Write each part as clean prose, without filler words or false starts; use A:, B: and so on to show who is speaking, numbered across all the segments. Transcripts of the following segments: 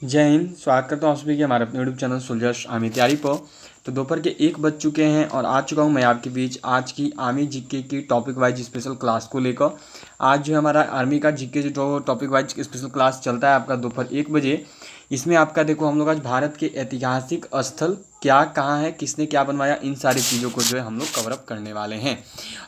A: जय हिंद। स्वागत करता हूँ आप सभी के हमारे अपने यूट्यूब चैनल सोल्जर्स आर्मी तैयारी पर। तो दोपहर के 1 बज चुके हैं और आ चुका हूँ मैं आपके बीच आज की आर्मी जीके की टॉपिक वाइज स्पेशल क्लास को लेकर। आज जो हमारा आर्मी का जीके जो टॉपिक वाइज स्पेशल क्लास चलता है आपका दोपहर 1 बजे, इसमें आपका देखो हम लोग आज भारत के ऐतिहासिक स्थल क्या कहाँ है, किसने क्या बनवाया, इन सारी चीज़ों को जो है हम लोग कवर अप करने वाले हैं।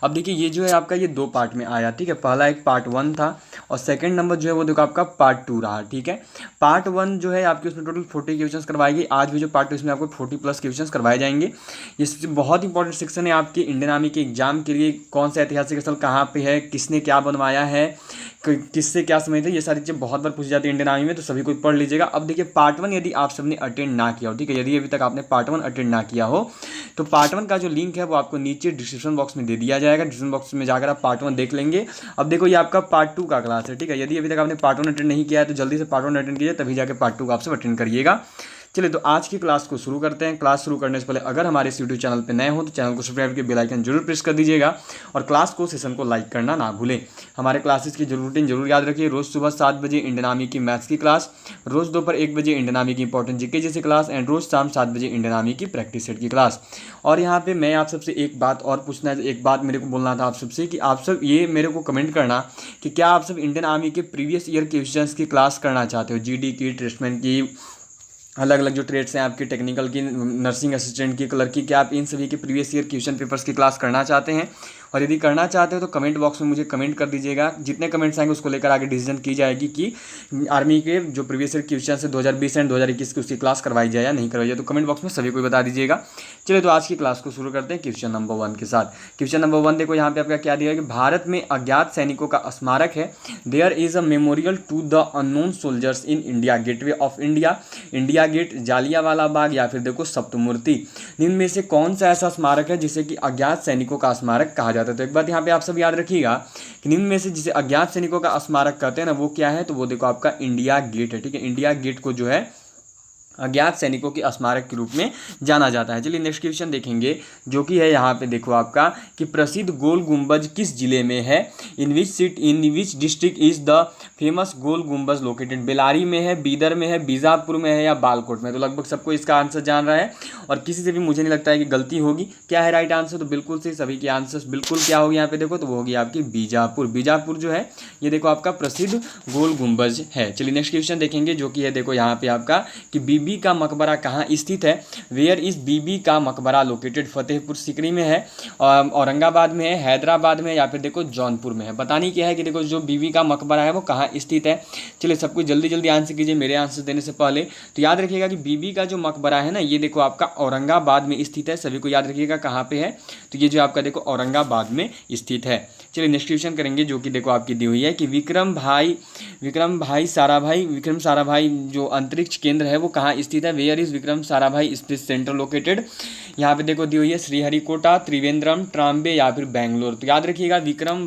A: अब देखिए ये जो है आपका ये 2 पार्ट में आया, ठीक है। पहला एक पार्ट 1 था और सेकंड नंबर जो है वो देखो आपका पार्ट 2 रहा, ठीक है। पार्ट 1 जो है आपके उसमें टोटल 40 क्वेश्चंस करवाएगी। आज भी जो पार्ट 2 इसमें आपको 40+ क्वेश्चंस करवाए जाएंगे। ये बहुत इंपॉर्टेंट सेक्शन है आपके इंडियन आर्मी के एग्जाम के लिए। कौन सा ऐतिहासिक स्थल कहाँ पे है, किसने क्या बनवाया है, किससे क्या समझते हैं, ये सारी चीज़ें बहुत बार पूछी जाती है इंडियन आर्मी में, तो सभी को पढ़ लीजिएगा। अब देखिए पार्ट 1 यदि आप सबने अटेंड ना किया हो, ठीक है, यदि अभी तक आपने पार्ट 1 अटेंड ना किया हो तो पार्ट 1 का जो लिंक है वो आपको नीचे डिस्क्रिप्शन बॉक्स में दे दिया जाएगा। डिस्क्रिप्शन बॉक्स में जाकर आप पार्ट 1 देख लेंगे। अब देखो ये आपका पार्ट 2 का क्लास है, ठीक है। यदि अभी तक आपने पार्ट 1 अटेंड नहीं किया है तो जल्दी से पार्ट 1 अटेंड कीजिए, तभी जाकर पार्ट 2 का आप सब अटेंड करिएगा। चलिए तो आज की क्लास को शुरू करते हैं। क्लास शुरू करने से पहले अगर हमारे इस यूट्यूब चैनल पर नए हो तो चैनल को सब्सक्राइब करके बेल आइकन जरूर प्रेस कर दीजिएगा और क्लास को सेशन को लाइक करना ना भूलें। हमारे क्लासेस की रूटीन जरूर याद रखिए। रोज़ सुबह 7 बजे इंडियन आर्मी की मैथ्स की क्लास, रोज़ दोपहर 1 बजे इंडियन आर्मी की इंपॉर्टेंट जीके जैसी क्लास एंड रोज़ शाम 7 बजे इंडियन आर्मी की प्रैक्टिस सेट की क्लास। और यहाँ पे मैं आप सबसे एक बात और पूछना है, एक बात मेरे को बोलना था आप सबसे कि आप सब ये मेरे को कमेंट करना कि क्या आप सब इंडियन आर्मी के प्रीवियस ईयर क्वेश्चंस की क्लास करना चाहते हो, जीडी की, ट्रेड्समैन की, अलग अलग जो ट्रेड्स हैं आपकी, टेक्निकल की, नर्सिंग असिस्टेंट की, क्लर्क की, क्या आप इन सभी के प्रीवियस ईयर क्वेश्चन पेपर्स की क्लास करना चाहते हैं? और यदि करना चाहते हो तो कमेंट बॉक्स में मुझे कमेंट कर दीजिएगा। जितने कमेंट्स आएंगे उसको लेकर आगे डिसीजन की जाएगी कि आर्मी के जो प्रीवियस ईयर क्वेश्चन है 2020 एंड 2021 की उसकी क्लास करवाई जाए या नहीं करवाई जाए, तो कमेंट बॉक्स में सभी को बता दीजिएगा। चलिए तो आज की क्लास को शुरू करते हैं क्वेश्चन नंबर 1 के साथ। क्वेश्चन नंबर 1 देखो यहाँ पे आपका क्या दिया है कि भारत में अज्ञात सैनिकों का स्मारक है। There is a memorial to the unknown soldiers in India, gateway of India, India gate, Jallianwala Bagh या फिर देखो सप्तमूर्ति। निम्न में से कौन सा ऐसा स्मारक है जिसे कि अज्ञात सैनिकों का स्मारक कहा जाता है? तो एक बात यहाँ पे आप सब याद रखिएगा कि निम्न में से जिसे अज्ञात सैनिकों का स्मारक कहते हैं ना, वो क्या है, तो वो देखो आपका इंडिया गेट है, ठीक है। इंडिया गेट को जो है अज्ञात सैनिकों के स्मारक के रूप में जाना जाता है। चलिए नेक्स्ट क्वेश्चन देखेंगे जो कि है यहाँ पे देखो आपका कि प्रसिद्ध गोल गुंबज किस जिले में है? In which district is the famous Gol Gumbaz located? Bellary में है, बीदर में है, बीजापुर में है या बालकोट में? तो लगभग सबको इसका आंसर जान रहा है और किसी से भी मुझे नहीं लगता है कि गलती होगी। क्या है राइट आंसर? तो बिल्कुल से सभी के आंसर बिल्कुल क्या होगी यहाँ पे देखो, तो वो होगी आपकी बीजापुर। बीजापुर जो है ये देखो आपका प्रसिद्ध गोल गुंबज है। चलिए नेक्स्ट क्वेश्चन देखेंगे जो कि है देखो यहाँ पे आपका कि बीबी का मकबरा कहाँ स्थित है? वेयर इज बीबी का मकबरा लोकेटेड? फतेहपुर सीकरी में है, औरंगाबाद में है, हैदराबाद में या फिर देखो जौनपुर में है? बतानी क्या है कि देखो जो बीबी का मकबरा है वो कहाँ स्थित है। चलिए सब कुछ जल्दी जल्दी आंसर कीजिए मेरे आंसर देने से पहले। तो याद रखिएगा कि बीबी का जो मकबरा है ना ये देखो आपका औरंगाबाद में स्थित है। सभी को याद रखिएगा कहाँ पे है, तो ये जो आपका देखो औरंगाबाद में स्थित है। चलिए नेक्स्ट क्वेश्चन करेंगे जो कि देखो आपकी दी हुई है कि विक्रम साराभाई जो अंतरिक्ष केंद्र है वो कहाँ स्थित है? Where is Vikram Sarabhai space centre located? यहाँ पे देखो दी हुई है श्रीहरिकोटा, त्रिवेंद्रम, ट्राम्बे या फिर बैंगलोर। तो याद रखिएगा विक्रम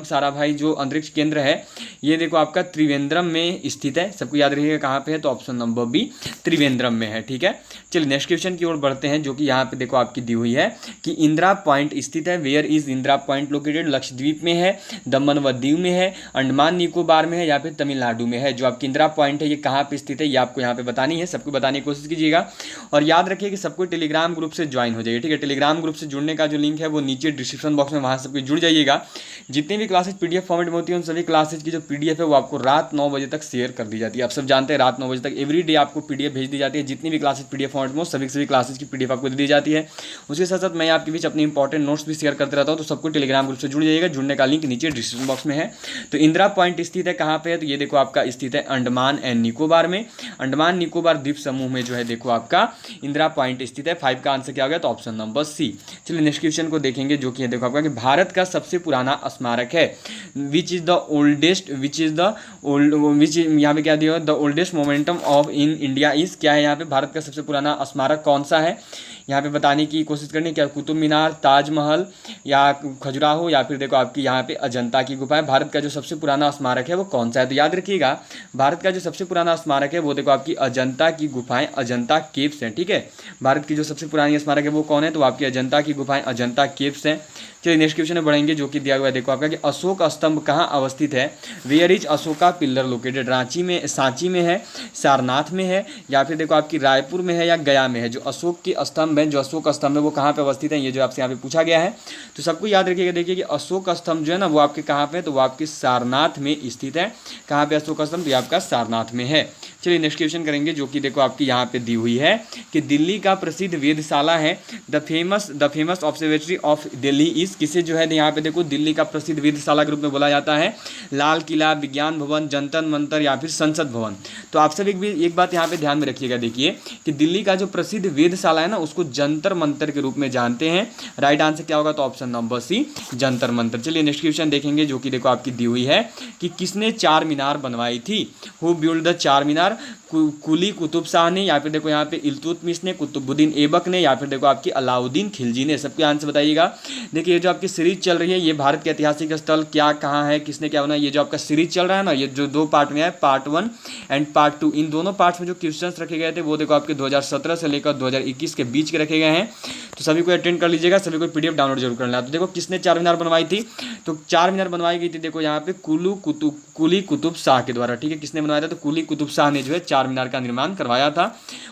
A: साराभाई जो अंतरिक्ष केंद्र है ये देखो आपका त्रिवेंद्रम में स्थित है। सबको याद रखिएगा कहाँ पे है, तो ऑप्शन नंबर बी त्रिवेंद्रम में है, ठीक है। चलिए नेक्स्ट क्वेश्चन की ओर बढ़ते हैं जो कि यहाँ पे देखो आपकी दी हुई है कि इंदिरा पॉइंट स्थित है। Where is Indira point located? Lakshadweep में है, दमन व दीव में है, अंडमान निकोबार में है या फिर तमिलनाडु में है? जो आपकी इंदिरा पॉइंट है ये कहाँ पे स्थित है ये आपको यहाँ पे बतानी है। सबको बताने की कोशिश कीजिएगा और याद रखिए कि सबको टेलीग्राम ग्रुप से ज्वाइन हो जाइए, ठीक है। टेलीग्राम ग्रुप से जुड़ने का जो लिंक है वो नीचे डिस्क्रिप्शन बॉक्स में, वहाँ सबको जुड़ जाइएगा। जितनी भी क्लासेज पीडीएफ फॉर्मेट में होती है उन सभी क्लासेज की जो पीडीएफ है वो आपको रात 9 बजे तक शेयर कर दी जाती है। आप सब जानते हैं रात 9 बजे तक एवरी डे आपको पीडीएफ भेज दी जाती है। जितनी भी क्लासेज पीडीएफ फॉर्मेट में सभी क्लासेज की पीडीएफ आपको दी जाती है। उसके साथ साथ मैं आपके बीच अपने इंपॉर्टेंट नोट्स भी शेयर करते रहता हूँ, तो सबको टेलीग्राम ग्रुप से जुड़ जाइएगा। जुड़ने का लिंक नीचे डिस्क्रिप्शन बॉक्स में है। तो इंदिरा पॉइंट स्थित है कहाँ पे है, तो ये देखो आपका स्थित है अंडमान एंड निकोबार में। अंडमान निकोबार द्वीप समूह में जो है देखो आपका इंदिरा पॉइंट स्थित है। 5 का आंसर क्या हो गया, तो ऑप्शन नंबर सी। चलिए नेक्स्ट क्वेश्चन को देखेंगे जो कि है देखो आपका कि भारत का सबसे पुराना स्मारक है। विच यहाँ पे क्या दिया, the oldest momentum of in India is? क्या है यहाँ पे भारत का सबसे पुराना स्मारक कौन सा है? यहाँ पे बताने की कोशिश करनी क्या, कुतुब मीनार, ताजमहल या खजुराहो या फिर देखो आपकी यहाँ पे अजंता की गुफाएं। भारत का जो सबसे पुराना स्मारक है वो कौन सा है, तो याद रखिएगा भारत का जो सबसे पुराना स्मारक है वो देखो आपकी अजंता की गुफाएं, अजंता केव्स हैं, ठीक है। भारत की जो सबसे पुरानी स्मारक है वो कौन है, तो आपकी अजंता की गुफाएं, अजंता केव्स हैं। चलिए नेक्स्ट क्वेश्चन में बढ़ेंगे जो कि दिया हुआ है देखो आपका कि अशोक स्तंभ कहाँ अवस्थित है, where is Ashoka pillar located, Ranchi में, सांची में है, सारनाथ में है या फिर देखो आपकी रायपुर में है या गया में है। जो अशोक के स्तंभ है, जो अशोक स्तंभ है वो कहाँ पे अवस्थित है, ये जो आपसे यहाँ पे पूछा गया है। तो सबको याद रखिएगा, देखिए कि अशोक स्तंभ जो है ना वो आपके कहाँ पे है, तो वो आपके सारनाथ में स्थित है। कहाँ पे अशोक स्तंभ, तो ये आपका सारनाथ में है। चलिए नेक्स्ट क्वेश्चन करेंगे जो कि देखो आपकी यहाँ पे दी हुई है कि दिल्ली का प्रसिद्ध वेधशाला है the famous observatory of Delhi is, किसे जो है यहाँ पे देखो दिल्ली का प्रसिद्ध वेधशाला के रूप में बोला जाता है, लाल किला, विज्ञान भवन, जंतर मंतर या फिर संसद भवन। तो आप सब एक बात यहाँ पे ध्यान में रखिएगा, देखिए कि दिल्ली का जो प्रसिद्ध वेधशाला है ना उसको जंतर मंतर के रूप में जानते हैं। राइट आंसर क्या होगा, तो option number C, Jantar Mantar. चलिए नेक्स्ट क्वेश्चन देखेंगे जो कि देखो आपकी दी हुई है कि किसने चार मीनार बनवाई थी, हु बिल्ड द चार मीनार, कुली कुतुब शाह ने या फिर देखो यहाँ पे इल्तुतमिश ने, कुतुबुद्दीन ऐबक ने या फिर देखो आपकी अलाउद्दीन खिलजी ने। सबके आंसर बताइएगा। देखिए ये जो आपकी सीरीज चल रही है ये भारत के ऐतिहासिक स्थल क्या कहाँ है, किसने क्या बनाया, ये जो आपका सीरीज चल रहा है ना ये जो दो पार्ट में है, पार्ट 1 एंड पार्ट 2, इन दोनों पार्ट्स में जो क्वेश्चंस रखे गए थे वो देखो आपके 2017 से लेकर 2021 के बीच के रखे गए हैं। तो सभी को अटेंड कर लीजिएगा, सभी को PDF डाउनलोड जरूर करना है। तो देखो किसने चार मीनार बनवाई थी, तो चार मीनार बनवाई गई थी देखो यहाँ पे कुली कुतुब शाह के द्वारा, ठीक है। किसने बनवाया था, तो कुली कुतुब शाह ने जो है चार मीनार का निर्माण करवाया था।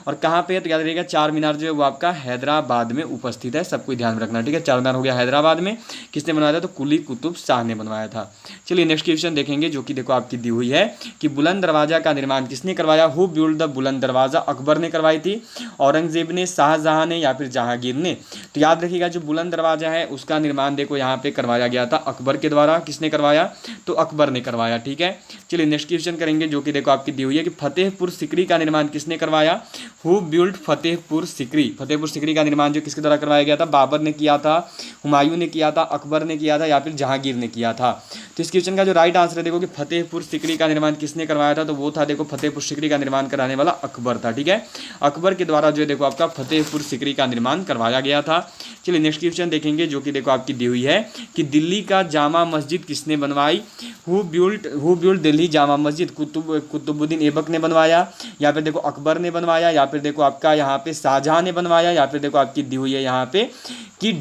A: और कहाँ पे है, तो याद रखिएगा चार मीनार जो है वो आपका हैदराबाद में उपस्थित है, सबको ध्यान रखना, ठीक है। चार मीनार हो गया हैदराबाद में, किसने बनवाया था, तो कुली कुतुब शाह ने बनवाया था। चलिए नेक्स्ट क्वेश्चन देखेंगे जो कि देखो आपकी दी हुई है कि बुलंद दरवाजा का निर्माण किसने करवाया, हु बिल्ड द बुलंद दरवाजा, अकबर ने करवाई थी, औरंगजेब ने, शाहजहां ने या फिर जहांगीर ने। तो याद रखिएगा जो बुलंद दरवाजा है उसका निर्माण देखो यहाँ पे करवाया गया था अकबर के द्वारा। किसने करवाया, तो अकबर ने करवाया, ठीक है। चलिए नेक्स्ट क्वेश्चन करेंगे जो कि देखो आपकी दी हुई है कि फतेहपुर सिकरी का निर्माण किसने करवाया, हु बिल्ड फतेहपुर सिकरी। फतेहपुर सिकरी का निर्माण जो किसके द्वारा करवाया गया था, बाबर ने किया था, हुमायूं ने किया था, अकबर ने किया था या फिर जहांगीर ने किया था। तो इस क्वेश्चन का जो राइट आंसर है देखो कि फतेहपुर सिकरी का निर्माण किसने करवाया था, तो वो था देखो फतेहपुर सिकरी का निर्माण कराने वाला अकबर था, ठीक है। अकबर के द्वारा जो है देखो आपका फतेहपुर सिकरी का निर्माण करवाया गया था। चलिए नेक्स्ट क्वेश्चन देखेंगे जो कि देखो आपकी दी हुई है कि दिल्ली का जामा मस्जिद किसने बनवाई, हु बिल्ड दिल्ली जामा मस्जिद, कुतुबुद्दीन ऐबक ने बनवाया या फिर देखो अकबर ने बनवाया या फिर देखो आपका यहाँ पे शाहजहां ने बनवाया या फिर देखो आपकी दी हुई है यहाँ पे कि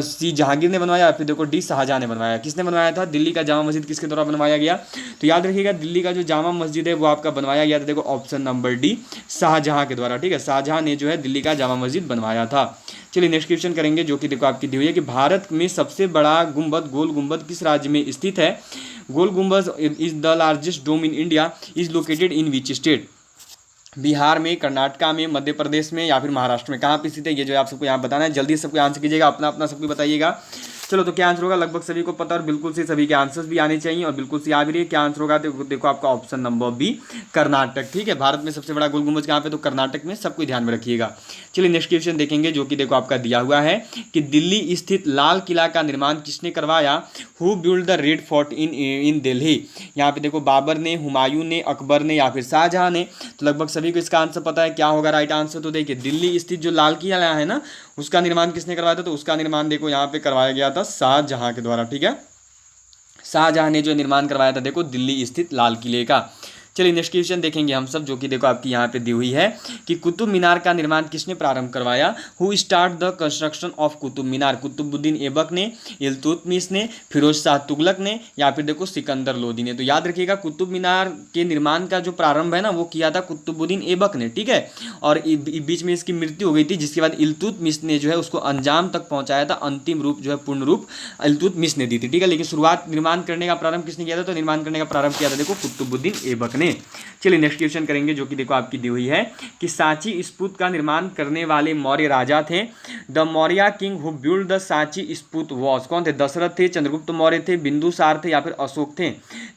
A: सी जहांगीर ने बनवाया या फिर देखो डी शाहजहां ने बनवाया। किसने बनवाया था, दिल्ली का जामा मस्जिद किसके द्वारा बनवाया गया, तो याद रखिएगा दिल्ली का जो जामा मस्जिद है वो आपका बनवाया गया था देखो ऑप्शन नंबर डी, शाहजहां के द्वारा, ठीक है। शाहजहां ने जो है दिल्ली का जामा मस्जिद बनवाया था। चलिए नेक्स्ट क्वेश्चन करेंगे जो कि देखो आपकी दी हुई है कि भारत में सबसे बड़ा गुंबद, गोल गुंबद किस राज्य में स्थित है, Gol Gumbaz is the largest dome in India, is located in which state, Bihar में, कर्नाटका में, मध्य प्रदेश में या फिर महाराष्ट्र में, कहाँ पे स्थित है, ये जो आप सबको यहाँ बताना है। जल्दी सबको आंसर कीजिएगा, अपना अपना सबको बताइएगा। चलो तो क्या आंसर होगा, लगभग सभी को पता और बिल्कुल से सभी के आंसर्स भी आने चाहिए और बिल्कुल से आ भी रही है। क्या आंसर होगा, देखो आपका ऑप्शन नंबर बी, कर्नाटक, ठीक है। भारत में सबसे बड़ा गोल गुंबद कहाँ पे, तो कर्नाटक में, सबको ध्यान में रखिएगा। चलिए नेक्स्ट क्वेश्चन देखेंगे जो कि देखो आपका दिया हुआ है कि दिल्ली स्थित लाल किला का निर्माण किसने करवाया, who build the red fort in Delhi. यहाँ पे देखो बाबर ने, हुमायूं ने, अकबर ने या फिर शाहजहां ने। तो लगभग सभी को इसका आंसर पता है, क्या होगा राइट आंसर, तो देखिए दिल्ली स्थित जो लाल किला है ना उसका निर्माण किसने करवाया था, तो उसका निर्माण देखो यहाँ पे करवाया गया था शाहजहां के द्वारा, ठीक है। शाहजहां ने जो निर्माण करवाया था देखो दिल्ली स्थित लाल किले का। चलिए नेक्स्ट क्वेश्चन देखेंगे हम सब जो कि देखो आपकी यहाँ पे दी हुई है कि कुतुब मीनार का निर्माण किसने प्रारंभ करवाया, who start the construction of Qutub Minar, Qutubuddin Aibak ने, इल्तुतमिश ने, फिरोज शाह तुगलक ने या फिर देखो सिकंदर लोदी ने। तो याद रखिएगा कुतुब मीनार के निर्माण का जो प्रारंभ है ना वो किया था कुतुबुद्दीन ऐबक ने, ठीक है। और बीच में इसकी मृत्यु हो गई थी जिसके बाद इल्तुतमिश ने जो है उसको अंजाम तक पहुंचाया था, अंतिम रूप जो है पूर्ण रूप इल्तुतमिश ने दी थी, ठीक है। लेकिन शुरुआत निर्माण करने का प्रारंभ किसने किया था, तो निर्माण करने का प्रारंभ किया था देखो कुतुबुद्दीन ऐबक ने। चलिए नेक्स्ट क्वेश्चन करेंगे जो कि देखो आपकी दी हुई है कि सांची स्तूप का निर्माण करने वाले मौर्य राजा थे, the Maurya king who build the Sanchi stupa was, कौन थे, दशरथ थे, चंद्रगुप्त मौर्य थे, बिंदुसार थे या फिर अशोक थे।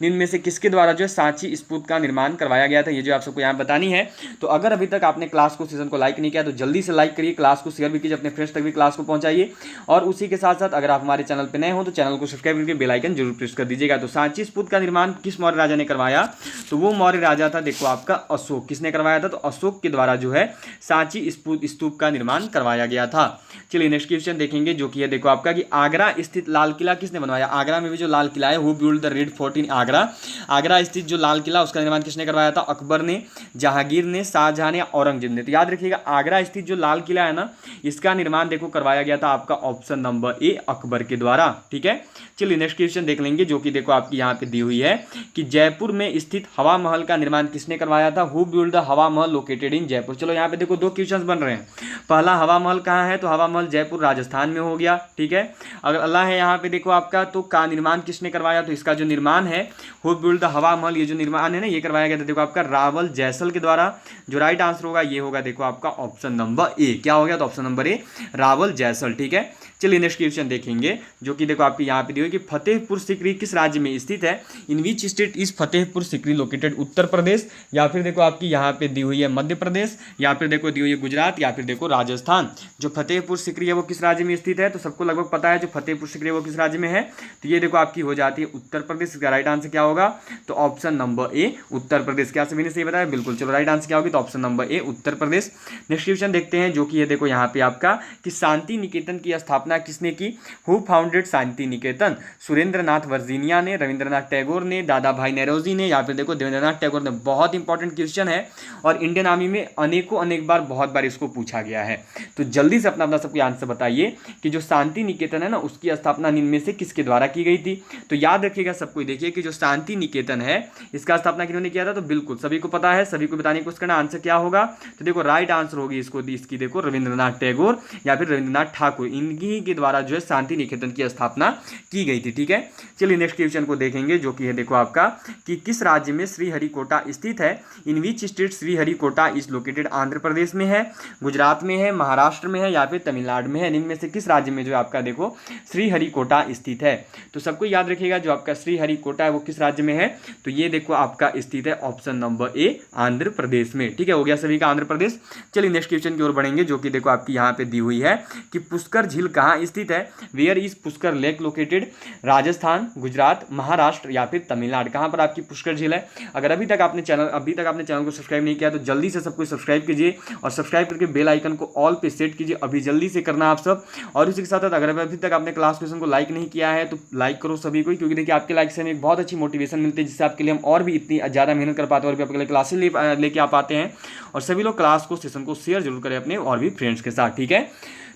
A: इनमें से किसके द्वारा जो है सांची स्तूप का निर्माण करवाया गया था, ये जो आप सबको यहाँ बतानी है। तो अगर अभी तक आपने क्लास को, सेशन को लाइक नहीं किया तो जल्दी से लाइक करिए, क्लास को शेयर भी कीजिए, अपने फ्रेंड्स तक भी क्लास को पहुंचाइए और उसी के साथ साथ अगर आप हमारे चैनल पर नए हो तो चैनल को सब्सक्राइब करके बेल आइकन जरूर प्रेस कर दीजिएगा। तो सांची स्तूप का निर्माण किस मौर्य राजा ने करवाया, तो वो वो मौर्य राजा था देखो आपका अशोक। किसने करवाया था? तो अशोक के द्वारा जो है सांची स्तूप का निर्माण करवाया गया था। चलिए नेक्स्ट क्वेश्चन देखेंगे जो कि है देखो आपका कि आगरा स्थित लाल किला किसने बनवाया? आगरा में भी जो लाल किला है, who build the red fort in Agra? Agra स्थित जो लाल किला उसका निर्माण किसने करवाया था? अकबर ने, जहांगीर ने, शाहजहां ने, औरंगजेब ने। तो याद रखिएगा आगरा स्थित जो लाल किला है ना, इसका निर्माण देखो करवाया गया था आपका ऑप्शन नंबर ए अकबर के द्वारा। ठीक है, चलिए नेक्स्ट क्वेश्चन देख लेंगे जो कि देखो आपकी यहाँ पे दी हुई है कि जयपुर में स्थित हवा महल का निर्माण किसने करवाया था? हु बिल्ड द हवा महल लोकेटेड इन जयपुर? चलो यहाँ पे देखो दो क्वेश्चंस बन रहे हैं। पहला हवा महल कहाँ है? तो हवा महल जयपुर राजस्थान में हो गया। ठीक है, अगर अल्लाह है यहाँ पे देखो आपका तो का निर्माण किसने करवाया? तो इसका जो निर्माण है हु बिल्ड द हवा महल, ये जो निर्माण है ना ये करवाया गया था देखो आपका रावल जैसल के द्वारा। जो राइट आंसर होगा ये होगा देखो आपका ऑप्शन नंबर ए। क्या हो गया? तो ऑप्शन नंबर ए रावल जैसल। ठीक है, चलिए नेक्स्ट क्वेश्चन देखेंगे जो कि देखो आपकी यहाँ पे दी हुई कि फतेहपुर सीकरी किस राज्य में स्थित है? In which state is Fatehpur Sikri located? Uttar Pradesh, या फिर देखो आपकी यहाँ पे दी हुई है मध्य प्रदेश, या फिर देखो दी हुई है गुजरात, या फिर देखो राजस्थान। जो फतेहपुर सीकरी है वो किस राज्य में स्थित है? तो सबको लगभग पता है जो फतेहपुर सीकरी है वो किस राज्य में है, तो ये देखो आपकी हो जाती है उत्तर प्रदेश। इसका राइट आंसर क्या होगा? तो option number A Uttar Pradesh. क्या सभी ने सही बताया? बिल्कुल। चलो राइट आंसर क्या होगी? तो option number A Uttar Pradesh. Next question देखते हैं जो कि है देखो यहाँ पे आपका कि शांति निकेतन की स्थापना किसने की? Who founded Shanti Niketan? Surendranath Virginia ने, रविंद्रनाथ टैगोर ने, दादा भाई नौरोजी ने, या फिर देखो देवेंद्रनाथ टैगोर ने। बहुत इंपॉर्टेंट क्वेश्चन है और इंडियन आर्मी में अनेक बार बहुत बार इसको पूछा गया है। तो जल्दी से अपना सबको आंसर बताइए कि जो शांति निकेतन है ना उसकी स्थापना निम्न में से किसके द्वारा की गई थी? तो याद रखिएगा सबको, देखिए कि जो शांति निकेतन है इसका स्थापना किन्होंने किया था? तो बिल्कुल सभी को पता है, सभी को बताने की कोशिश करना। आंसर क्या होगा? तो देखो राइट आंसर होगी इसकी देखो रविंद्रनाथ टैगोर या फिर रविंद्रनाथ ठाकुर, इनकी के द्वारा जो है शांति निकेतन की स्थापना की गई थी। ठीक है, चलिए नेक्स्ट क्वेश्चन को देखेंगे जो कि है देखो आपका कि किस राज्य में श्रीहरिकोटा स्थित है? In which state Sriharikota is located? Andhra Pradesh में है, गुजरात में है, महाराष्ट्र में है, या फिर तमिलनाडु में है? इनमें से किस राज्य में जो आपका देखो श्रीहरिकोटा स्थित है? तो सबको याद रखिएगा जो आपका श्रीहरिकोटा है वो किस राज्य में है? तो ये देखो आपका स्थित है option number A Andhra Pradesh में। ठीक है, हो गया सभी का आंध्र प्रदेश। चलिए नेक्स्ट क्वेश्चन की ओर बढ़ेंगे जो कि देखो आपकी यहाँ पे दी हुई है कि पुष्कर झील कहाँ स्थित है? Where is Pushkar lake located? Rajasthan, Gujarat, Maharashtra, या फिर तमिलनाडु? कहाँ पर आपकी पुष्कर झील है? अगर अभी तक आपने चैनल को सब्सक्राइब नहीं किया तो जल्दी से सबको सब्सक्राइब कीजिए और सब्सक्राइब करके बेल आइकन को ऑल पे सेट कीजिए। अभी जल्दी से करना आप सब। और इसी के साथ साथ अगर अभी तक आपने क्लास क्वेश्चन को लाइक नहीं किया है तो लाइक करो सभी को, क्योंकि देखिए आपके लाइक से हमें एक बहुत अच्छी मोटिवेशन मिलती है जिससे आपके लिए हम और भी इतनी ज़्यादा मेहनत कर पाते हैं और भी आपके लिए क्लासेस लेके आ पाते हैं। और सभी लोग क्लास को सेशन को शेयर जरूर करें अपने और भी फ्रेंड्स के साथ। ठीक है,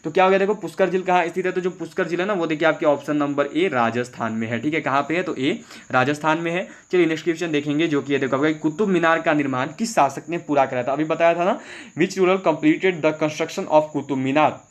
A: तो क्या हो गया देखो पुष्कर झील कहाँ स्थित है? तो जो पुष्कर झील है ना वो देखिए आपके ऑप्शन नंबर ए राजस्थान में है। ठीक है, कहाँ पे है? तो ए राजस्थान में है। चलिए नेक्स्ट क्वेश्चन देखेंगे जो कि ये देखो कुतुब मीनार का निर्माण किस शासक ने पूरा कराया था? अभी बताया था ना, which ruler completed the construction of Qutub Minar?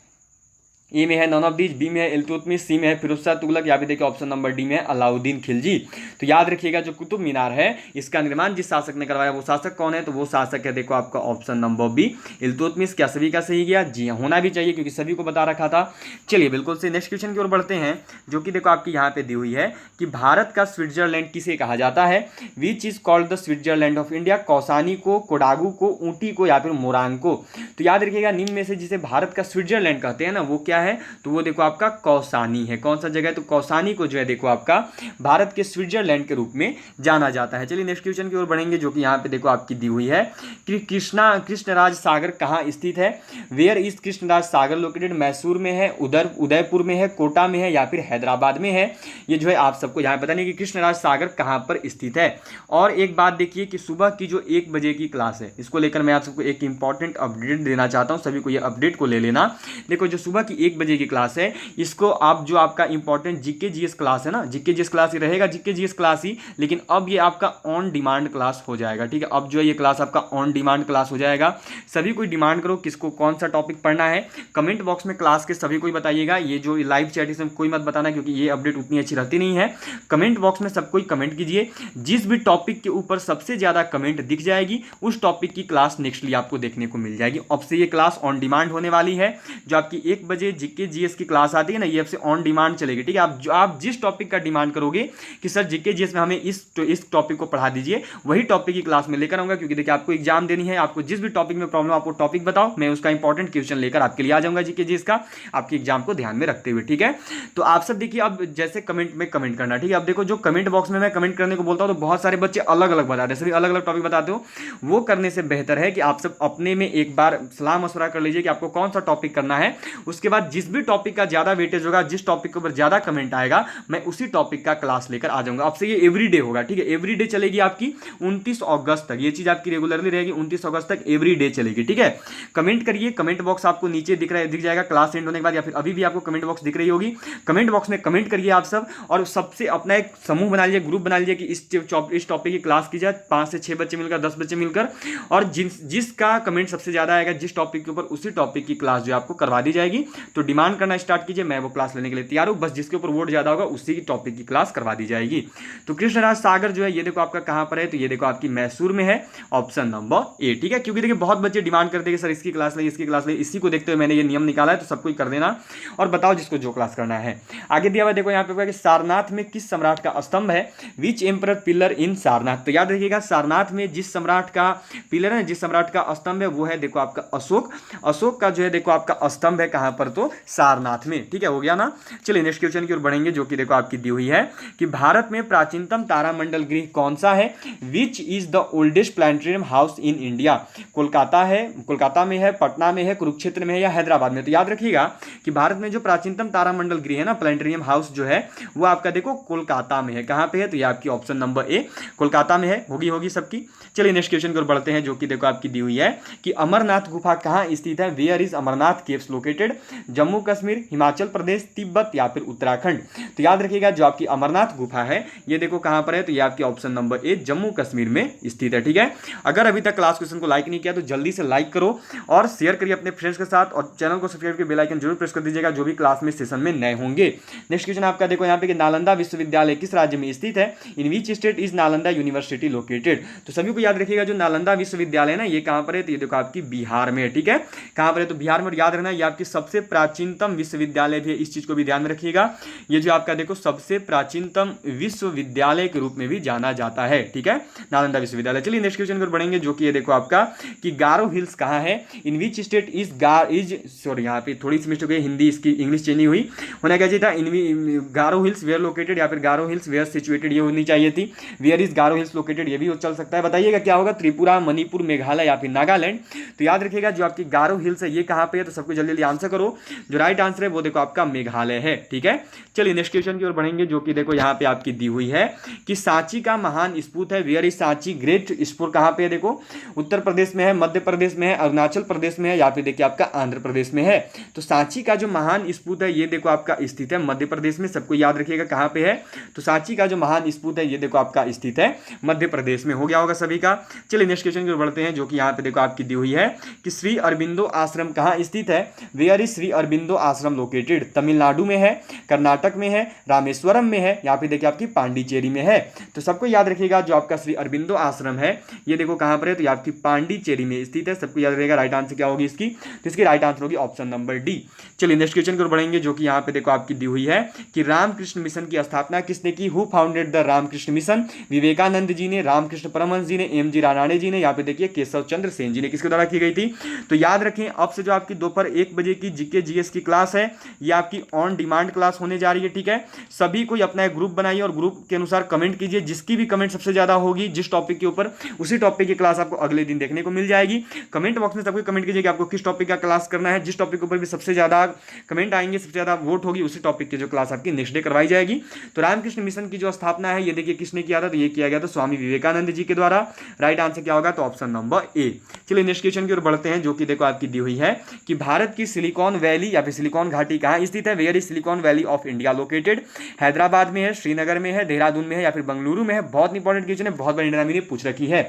A: A में है नॉन ऑफ दीज, बी में है इल्तुतमिश, सी में है फिरोज शाह तुगलक, या फिर देखिए ऑप्शन नंबर डी में है अलाउद्दीन खिलजी। तो याद रखिएगा जो कुतुब मीनार है इसका निर्माण जिस शासक ने करवाया वो शासक कौन है? तो वो शासक है देखो आपका ऑप्शन नंबर बी इल्तुतमिश। क्या सभी का सही गया? जी हाँ, होना भी चाहिए क्योंकि सभी को बता रखा था। चलिए बिल्कुल से नेक्स्ट क्वेश्चन की ओर बढ़ते हैं जो कि देखो आपकी यहाँ पे दी हुई है कि भारत का स्विट्जरलैंड किसे कहा जाता है? Which is called the Switzerland of India? Kausani को, कोडागू को, ऊटी को, या फिर मोरांग को? तो याद रखिएगा निम्न में से जिसे भारत का स्विट्जरलैंड कहते हैं ना वो क्या है? तो वो देखो आपका कौसानी है। कौन सा जगह है? तो कौसानी को जो है देखो आपका भारत के स्विट्जरलैंड के रूप में जाना जाता है। चलिए नेक्स्ट क्वेश्चन की ओर बढ़ेंगे जो कि यहाँ पे देखो आपकी दी हुई है कि कृष्णराज सागर कहाँ स्थित है? Where is Krishnaraja Sagar located? Mysore में है, उदयपुर में है, कोटा में है, या फिर हैदराबाद में है? ये जो है आप सबको यहाँ पता नहीं कि कृष्णराज सागर कहाँ पर स्थित है। और एक बात देखिए कि सुबह की जो 1 बजे की क्लास है इसको लेकर मैं आप सबको एक इंपॉर्टेंट अपडेट देना चाहता हूँ। सभी को ये अपडेट को ले लेना। देखो जो सुबह की 1 बजे की क्लास है इसको आप जो आपका इंपॉर्टेंट जीके जीएस क्लास है ना, जीके जीएस क्लास ही रहेगा, जीके जीएस क्लास ही, लेकिन अब ये आपका ऑन डिमांड क्लास हो जाएगा। ठीक है, अब जो है ये क्लास आपका ऑन डिमांड क्लास हो जाएगा। सभी कोई डिमांड करो किसको कौन सा टॉपिक पढ़ना है, कमेंट बॉक्स में क्लास के सभी को बताइएगा। ये जो लाइव चैट इसमें कोई मत बताना क्योंकि ये अपडेट उतनी अच्छी रहती नहीं है। कमेंट बॉक्स में सबको कमेंट कीजिए, जिस भी टॉपिक के ऊपर सबसे ज्यादा कमेंट दिख जाएगी उस टॉपिक की क्लास नेक्स्टली आपको देखने को मिल जाएगी। अब से ये क्लास ऑन डिमांड होने वाली है जो आपकी 1 बजे जीके जीएस की क्लास आती है ना, ये आपसे ऑन डिमांड चलेगी, ठीक है। आप जिस टॉपिक का डिमांड करोगे कि सर जीके जीएस में हमें इस टॉपिक को पढ़ा दीजिए, वही टॉपिक की क्लास में लेकर आऊंगा। क्योंकि देखिए आपको एग्जाम देनी है, आपको जिस भी टॉपिक में प्रॉब्लम, आपको टॉपिक बताओ, मैं उसका इंपॉर्टेंट क्वेश्चन लेकर आपके लिए आ जाऊंगा जीके जीएस का, आपके एग्जाम को ध्यान में रखते हुए, ठीक है। तो आप सब देखिए, अब जैसे कमेंट में कमेंट करना, ठीक है। अब देखो जो कमेंट बॉक्स में मैं कमेंट करने को बोलता हूं तो बहुत सारे बच्चे अलग अलग बताते हैं, सभी अलग अलग टॉपिक बताते हो। वो करने से बेहतर है कि आप सब अपने में एक बार सलाह मशवरा कर लीजिए कि आपको कौन सा टॉपिक करना है। उसके बाद जिस भी टॉपिक का ज्यादा वेटेज होगा, जिस टॉपिक के ऊपर ज्यादा कमेंट आएगा, मैं उसी टॉपिक का क्लास लेकर आ जाऊंगा। अब से ये एवरीडे होगा, ठीक है। एवरीडे चलेगी आपकी 29 अगस्त तक, ये चीज आपकी रेगुलरली रहेगी, 29 अगस्त तक एवरीडे चलेगी, ठीक है। कमेंट करिए, कमेंट बॉक्स आपको नीचे दिख जाएगा क्लास एंड होने के बाद, या फिर अभी भी आपको कमेंट बॉक्स दिख रही होगी। कमेंट बॉक्स में कमेंट करिए आप सब, और सबसे अपना एक समूह बना लीजिए, ग्रुप बना लीजिए कि इस टॉपिक की क्लास की जाए, 5 से 6 बच्चे मिलकर, 10 बच्चे मिलकर, और जिसका कमेंट सबसे ज्यादा आएगा जिस टॉपिक के ऊपर, उसी टॉपिक की क्लास जो आपको करवा दी जाएगी। तो डिमांड करना स्टार्ट कीजिए, मैं वो क्लास लेने के लिए तैयार हूं। बस जिसके ऊपर वोट ज्यादा होगा उसी की टॉपिक की क्लास करवा दी जाएगी। तो कृष्णराज सागर जो है ये देखो आपका कहां पर है, तो ये देखो आपकी मैसूर में है, ऑप्शन नंबर ए, ठीक है। क्योंकि देखिए बहुत बच्चे डिमांड करते हैं कि सर इसकी क्लास ले, इसकी क्लास ले, इसी को देखते हुए मैंने ये नियम निकाला है, तो सबको कर देना और बताओ जिसको जो क्लास करना है। आगे दिया हुआ देखो यहाँ पे कि सारनाथ में किस सम्राट का स्तंभ है, विच एम्परर पिलर इन सारनाथ। तो याद रखिएगा सारनाथ में जिस सम्राट का पिलर है, जिस सम्राट का स्तंभ है, वो है देखो आपका अशोक। अशोक का जो है देखो आपका स्तंभ है कहां पर, तो सारनाथ में, ठीक है। हो गया ना। चलिए नेक्स्ट क्वेश्चन की ओर बढ़ेंगे, जो कि देखो आपकी दी हुई है कि भारत में प्राचीनतम तारामंडल गृह कौन सा है, which is the oldest planetarium house in India. Kolkata है, कोलकाता में है, पटना में है, कुरुक्षेत्र में है, या हैदराबाद में। तो याद रखिएगा कि भारत में जो प्राचीनतम तारामंडल गृह है ना, प्लैनेटोरियम हाउस जो है, वो आपका देखो कोलकाता में है। कहां पे है, तो ये आपकी ऑप्शन नंबर ए कोलकाता में है। होगी सबकी। चलिए नेक्स्ट क्वेश्चन की ओर बढ़ते हैं, जो कि देखो आपकी दी हुई है कि अमरनाथ गुफा कहां स्थित है, where is Amarnath caves located, Jammu Kashmir, Himachal Pradesh, Tibet, या फिर उत्तराखंड। तो याद रखिएगा जो आपकी अमरनाथ गुफा है ये देखो कहां पर है, तो ये आपकी option number A Jammu Kashmir में स्थित है, ठीक है। अगर अभी तक क्लास क्वेश्चन को लाइक नहीं किया तो जल्दी से लाइक करो और शेयर करिए अपने फ्रेंड्स के साथ, और चैनल को सब्सक्राइब करके बेल आइकन जरूर प्रेस कर दीजिएगा जो भी क्लास में सेशन में नए होंगे। नेक्स्ट क्वेश्चन आपका देखो यहाँ पे कि नालंदा विश्वविद्यालय किस राज्य में स्थित है, in which state is Nalanda university located. तो सभी को याद रखिएगा जो नालंदा विश्वविद्यालय है ना, ये कहां पर है, तो ये देखो आपकी बिहार में है, ठीक है। कहां पर है, तो बिहार में। याद रखना ये आपकी सबसे प्राचीनतम विश्वविद्यालय भी है, इस चीज को भी ध्यान में रखिएगा। ये जो आपका देखो सबसे प्राचीनतम विश्वविद्यालय के रूप में भी जाना जाता है, ठीक है, नालंदा विश्वविद्यालय। चलिए नेक्स्ट क्वेश्चन पर बढ़ेंगे, जो कि ये देखो आपका कि गारो हिल्स कहां है, in which state is sorry यहाँ पे थोड़ी सी मिस्टेक हुई, हिंदी इसकी इंग्लिश चेंज नहीं हुई, होना क्या चाहिए था, गारो हिल्स वेयर लोकेटेड, या फिर गारो हिल्स वेयर सिचुएटेड ये होनी चाहिए थी। Where is Garo hills located ये भी चल सकता है। बताइएगा क्या होगा, त्रिपुरा, मणिपुर, मेघालय या फिर नागालैंड। तो याद रखिएगा जो आपकी गारो हिल्स है ये कहां पे है, तो सबको जल्दी जल्दी आंसर करो। जो राइट आंसर है वो देखो आपका मेघालय है, ठीक है। चलिए नेक्स्ट क्वेश्चन की ओर बढ़ेंगे, जो कि देखो यहाँ पे आपकी दी हुई है कि सांची का महान स्फूर्त है, वेयर इज सांची ग्रेट स्फूर्त कहां पे है, देखो उत्तर प्रदेश में है, मध्य प्रदेश में है, अरुणाचल प्रदेश में है, या फिर देखिए आपका आंध्र प्रदेश में है। तो सांची का जो महान स्फूर्त है ये देखो आपका स्थित है मध्य प्रदेश में। सबको याद रखिएगा कहां पे है, तो सांची का जो महान स्फूर्त है ये देखो आपका स्थित है मध्य प्रदेश में। हो गया होगा सभी का। चलिए नेक्स्ट क्वेश्चन की ओर बढ़ते हैं, जो कि यहाँ पे देखो आपकी दी हुई है कि श्री अरबिंदो आश्रम कहां स्थित है, वेयर इज श्री अरबिंदो आश्रम लोकेटेड। तमिलनाडु में है, कर्नाटक में है, रामेश्वरम में है, यहाँ पे देखिए आपकी पांडिचेरी में है। तो सबको याद रखिएगा जो आपका श्री अरबिंदो आश्रम है ये देखो कहां पर है, तो ये आपकी पांडिचेरी में स्थित है। सबको याद रखिएगा राइट आंसर क्या होगी इसकी, तो इसकी राइट आंसर होगी ऑप्शन नंबर डी। चलिए नेक्स्ट क्वेश्चन की ओर बढ़ेंगे, जो कि यहाँ पे देखो आपकी दी हुई है कि रामकृष्ण मिशन की स्थापना किसने की, who founded the Ramakrishna mission. Vivekananda ji ने, रामकृष्ण परमहंस जी ने, एम जी रानाडे जी ने, यहाँ पे देखिए केशव चंद्र सेन जी ने। किसके द्वारा की गई थी, तो याद रखें अब से जो आपकी दोपहर 1 बजे की जीके जीएस की क्लास है ये आपकी ऑन डिमांड क्लास होने जा रही है, ठीक है। सभी कोई अपना एक ग्रुप बनाइए और ग्रुप के अनुसार कमेंट कीजिए, जिसकी भी कमेंट सबसे ज्यादा होगी जिस टॉपिक के ऊपर, उसी टॉपिक की क्लास आपको अगले दिन देखने को मिल जाएगी। कमेंट बॉक्स में सबको कमेंट कीजिए कि आपको किस टॉपिक का क्लास करना है, जिस टॉपिक के ऊपर भी सबसे ज्यादा कमेंट आएंगे, सबसे ज्यादा वोट होगी, उसी टॉपिक की जो क्लास आपकी नेक्स्ट डे करवाई जाएगी। तो रामकृष्ण मिशन की जो स्थापना है ये देखिए किसने किया था, तो ये किया गया था स्वामी विवेकानंद जी के द्वारा। राइट आंसर क्या होगा, तो ऑप्शन नंबर ए। चलिए नेक्स्ट क्वेश्चन की ओर बढ़ते हैं, जो कि देखो आपकी दी हुई है कि भारत की सिलिकॉन वैली या फिर सिलिकॉन घाटी कहां स्थित है, where is silicon valley of India located. Hyderabad में है, श्रीनगर में है, देहरादून में है, या फिर बेंगलुरु में है। बहुत इंपॉर्टेंट क्वेश्चन है, बहुत बार इंडियन आर्मी ने पूछ रखी है।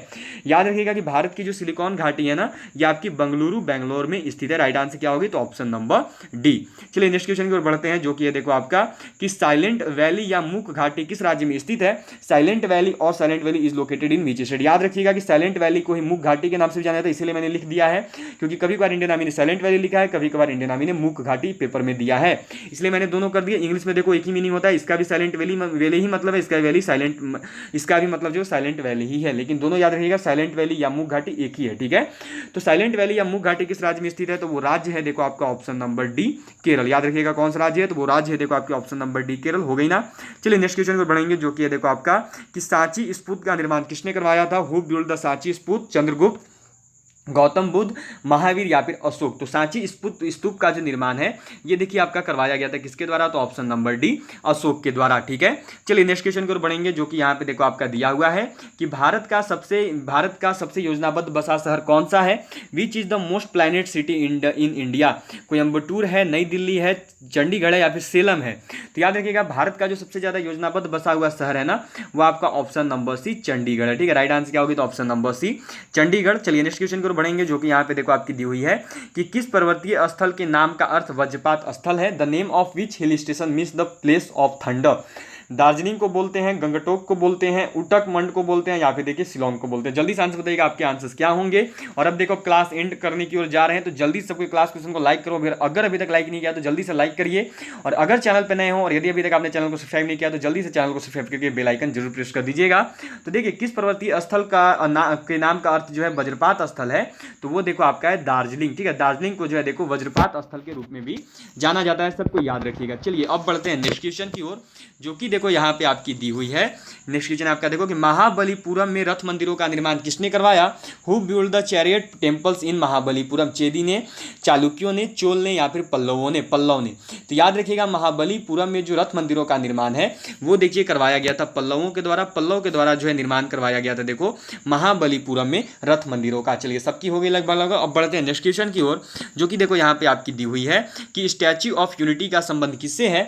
A: याद रखिएगा कि भारत की जो सिलिकॉन घाटी है ना ये आपकी बेंगलुरु बेंगलोर में स्थित है। राइट आंसर क्या होगी, तो ऑप्शन नंबर डी। चलिए नेक्स्ट क्वेश्चन की ओर बढ़ते हैं, जो कि ये देखो आपका कि साइलेंट वैली या मूक घाटी किस राज्य में स्थित है। साइलेंट वैली और silent valley is located in which state. याद रखिएगा कि साइलेंट वैली को ही मूक घाटी के नाम से भी जाना जाता है, इसलिए मैंने लिख दिया है क्योंकि कभी कभार इंडियन आर्मी ने साइलेंट वैली लिखा है, कभी कभार इंडियन आर्मी ने मूक घाटी पेपर में दिया है, इसलिए मैंने दोनों कर दिए। इंग्लिश में देखो एक ही मीनिंग होता है, इसका भी साइलेंट वैली ही मतलब है, इसका भी मतलब जो साइलेंट वैली ही है, लेकिन दोनों याद रखिएगा, साइलेंट वैली या मूक घाटी एक ही है, ठीक है। तो साइलेंट वैली या मूक घाटी किस राज्य में स्थित है, तो वो राज्य है देखो आपका ऑप्शन नंबर डी केरल। याद रखिएगा कौन सा राज्य है, तो वो राज्य है देखो आपके ऑप्शन नंबर डी केरल। हो गई ना। चलिए नेक्स्ट क्वेश्चन को बढ़ेंगे, जो कि है देखो आपका कि सांची स्तूप का निर्माण किसने करवाया था। हु बिल्ड द सांची स्तूप, चंद्रगुप्त, गौतम बुद्ध, महावीर या फिर अशोक। तो सांची स्तूप का जो निर्माण है ये देखिए आपका करवाया गया था किसके द्वारा, तो ऑप्शन नंबर डी अशोक के द्वारा, ठीक है। चलिए नेक्स्ट क्वेश्चन की ओर बढ़ेंगे, जो कि यहाँ पे देखो आपका दिया हुआ है कि भारत का सबसे योजनाबद्ध बसा शहर कौन सा है। Which is the most planet city in India. Coimbatore है, नई दिल्ली है, चंडीगढ़ है या फिर सेलम है। तो याद रखिएगा भारत का जो सबसे ज्यादा योजनाबद्ध बसा हुआ शहर है ना, वो आपका ऑप्शन नंबर सी चंडीगढ़ है, ठीक है। राइट आंसर क्या होगी, तो ऑप्शन नंबर सी चंडीगढ़। चलिए नेक्स्ट क्वेश्चन को बढ़ेंगे, जो कि यहाँ पे देखो आपकी दी हुई है कि किस पर्वतीय स्थल के नाम का अर्थ वज्रपात स्थल है। The name of which hill station means the place of thunder. Darjeeling को बोलते हैं, गंगटोक को बोलते हैं, उटकमंड को बोलते हैं या फिर देखिए शिलोंग को बोलते हैं। जल्दी से आंसर बताइएगा आपके आंसर्स क्या होंगे। और अब देखो क्लास एंड करने की ओर जा रहे हैं, तो जल्दी से सबको क्लास क्वेश्चन को लाइक करो। अगर अभी तक लाइक नहीं किया तो जल्दी से लाइक करिए, और अगर चैनल पर नए हो और यदि अभी तक आपने चैनल को सब्सक्राइब नहीं किया तो जल्दी से चैनल को सब्सक्राइब करके बेल आइकन जरूर प्रेस कर दीजिएगा। तो देखिए किस पर्वतीय स्थल के नाम का अर्थ जो है वज्रपात स्थल है, तो वो देखो आपका है दार्जिलिंग, ठीक है। दार्जिलिंग को जो है देखो वज्रपात स्थल के रूप में भी जाना जाता है, सबको याद रखिएगा। चलिए अब बढ़ते हैं नेक्स्ट क्वेश्चन की ओर, जो कि देखो यहाँ पे आपकी दी हुई है। नेक्स्ट क्वेश्चन आपका देखो कि महाबलीपुरम में रथ मंदिरों का निर्माण किसने करवाया। Who build the chariot temples in Mahabalipuram. Chedi ने, चालुक्यों ने, चोल ने या फिर पल्लवों ने। तो याद रखिएगा महाबलीपुरम में जो रथ मंदिरों का निर्माण है वो देखिए करवाया गया था पल्लवों के द्वारा जो है निर्माण करवाया गया था देखो महाबलीपुरम में रथ मंदिरों का। चलिए सबकी हो गई लगभग। अब बढ़ते हैं नेक्स्ट क्वेश्चन की ओर, जो कि देखो यहाँ पे आपकी दी हुई है कि स्टैच्यू ऑफ यूनिटी का संबंध किससे है।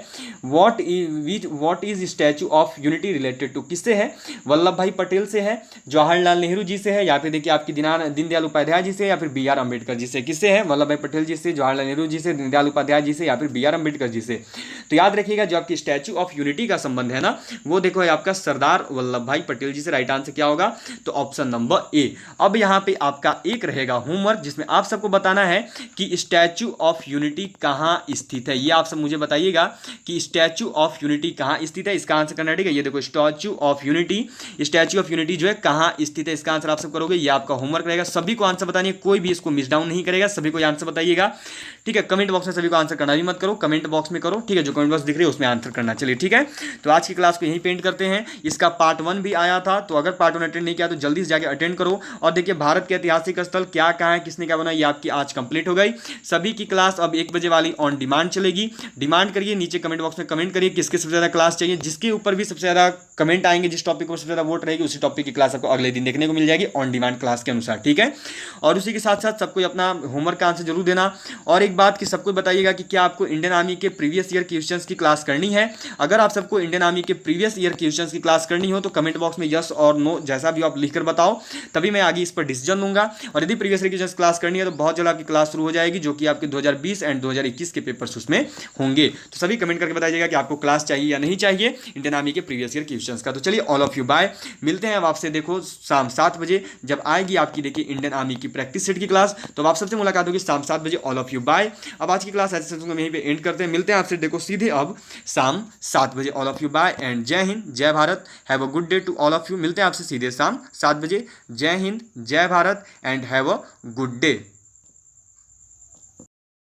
A: What is statue of unity related to, किससे है। वल्लभ भाई पटेल से है, जवाहरलाल नेहरू जी से है, या फिर देखिए आपकी दीनदयाल उपाध्याय जी से, या फिर बी आर अम्बेडकर जी से। किससे है, वल्लभ भाई पटेल जी से, जवाहरलाल नेहरू जी से, दीनदयाल उपाध्याय जी से या फिर बी आर अम्बेडकर जी से। तो याद रखिएगा जो आपकी स्टैच्यू ऑफ यूनिटी का संबंध है ना, वो देखो है आपका सरदार वल्लभ भाई पटेल जी से। राइट आंसर क्या होगा, तो ऑप्शन नंबर ए। अब यहाँ पे आपका एक रहेगा होमवर्क, जिसमें आप सबको बताना है कि स्टैच्यू ऑफ यूनिटी कहाँ स्थित है। ये आप सब मुझे बताइएगा कि स्टैच्यू ऑफ यूनिटी कहाँ स्थित है, इसका आंसर करना, ठीक है। ये देखो स्टैच्यू ऑफ यूनिटी जो है कहाँ स्थित है, इसका आंसर आप सब करोगे। ये आपका होमवर्क रहेगा, सभी को आंसर बतानी है, कोई भी इसको मिस डाउन नहीं करेगा, सभी को आंसर बताइएगा, ठीक है। कमेंट बॉक्स में सभी को आंसर करना भी मत करो, कमेंट बॉक्स में करो, ठीक है। जो कमेंट बॉक्स दिख रही है उसमें आंसर करना। चलिए ठीक है, तो आज की क्लास को यहीं पेंट करते हैं। इसका पार्ट 1 भी आया था, तो अगर पार्ट 1 अटेंड नहीं किया तो जल्दी से जाकर अटेंड करो। और देखिए भारत के ऐतिहासिक स्थल क्या कहाँ है, किसने क्या बनाया, ये आपकी आज कंप्लीट हो गई। सभी की क्लास अब 1 बजे वाली ऑन डिमांड चलेगी। डिमांड करिए, नीचे कमेंट बॉक्स में कमेंट करिए किसके सबसे ज़्यादा क्लास चाहिए, जिसके ऊपर भी सबसे ज़्यादा कमेंट आएंगे, जिस टॉपिक पर सबसे ज़्यादा वोट रहेगी उसी टॉपिक की क्लास आपको अगले दिन देखने को मिल जाएगी ऑन डिमांड क्लास के अनुसार, ठीक है। और उसी के साथ साथ सबको अपना होमवर्क का आंसर जरूर देना। और एक बात कि सबको बताइएगा कि क्या आपको इंडियन आर्मी के प्रीवियस ईयर क्वेश्चंस की क्लास करनी है। अगर आप सबको इंडियन आर्मी के प्रीवियस ईयर क्वेश्चंस की क्लास करनी हो तो कमेंट बॉक्स में यस और नो जैसा भी आप लिखकर बताओ, तभी मैं आगे इस पर डिसीजन लूंगा। और यदि प्रीवियस ईयर क्वेश्चंस क्लास करनी है तो बहुत जल्द आपकी क्लास शुरू हो जाएगी, जो कि आपके 2020 एंड 2021 के पेपर्स उसमें होंगे। तो सभी कमेंट करके बताइएगा कि आपको क्लास चाहिए या नहीं चाहिए इंडियन आर्मी के प्रीवियस ईयर क्वेश्चंस का। तो चलिए ऑल ऑफ यू बाय, मिलते हैं अब आपसे देखो शाम 7 बजे जब आएगी आपकी देखिए इंडियन आर्मी की प्रैक्टिस सेट की क्लास, तो आप सबसे मुलाकात होगी शाम 7 बजे। All of you bye. अब आज की क्लास ऐसे यहीं पे एंड करते हैं, मिलते हैं आपसे देखो सीधे अब शाम 7 बजे। All of you bye and जय हिंद जय Bharat, have a good day to all of you. मिलते हैं आपसे सीधे शाम 7 बजे। जय हिंद जय Bharat and have a good day.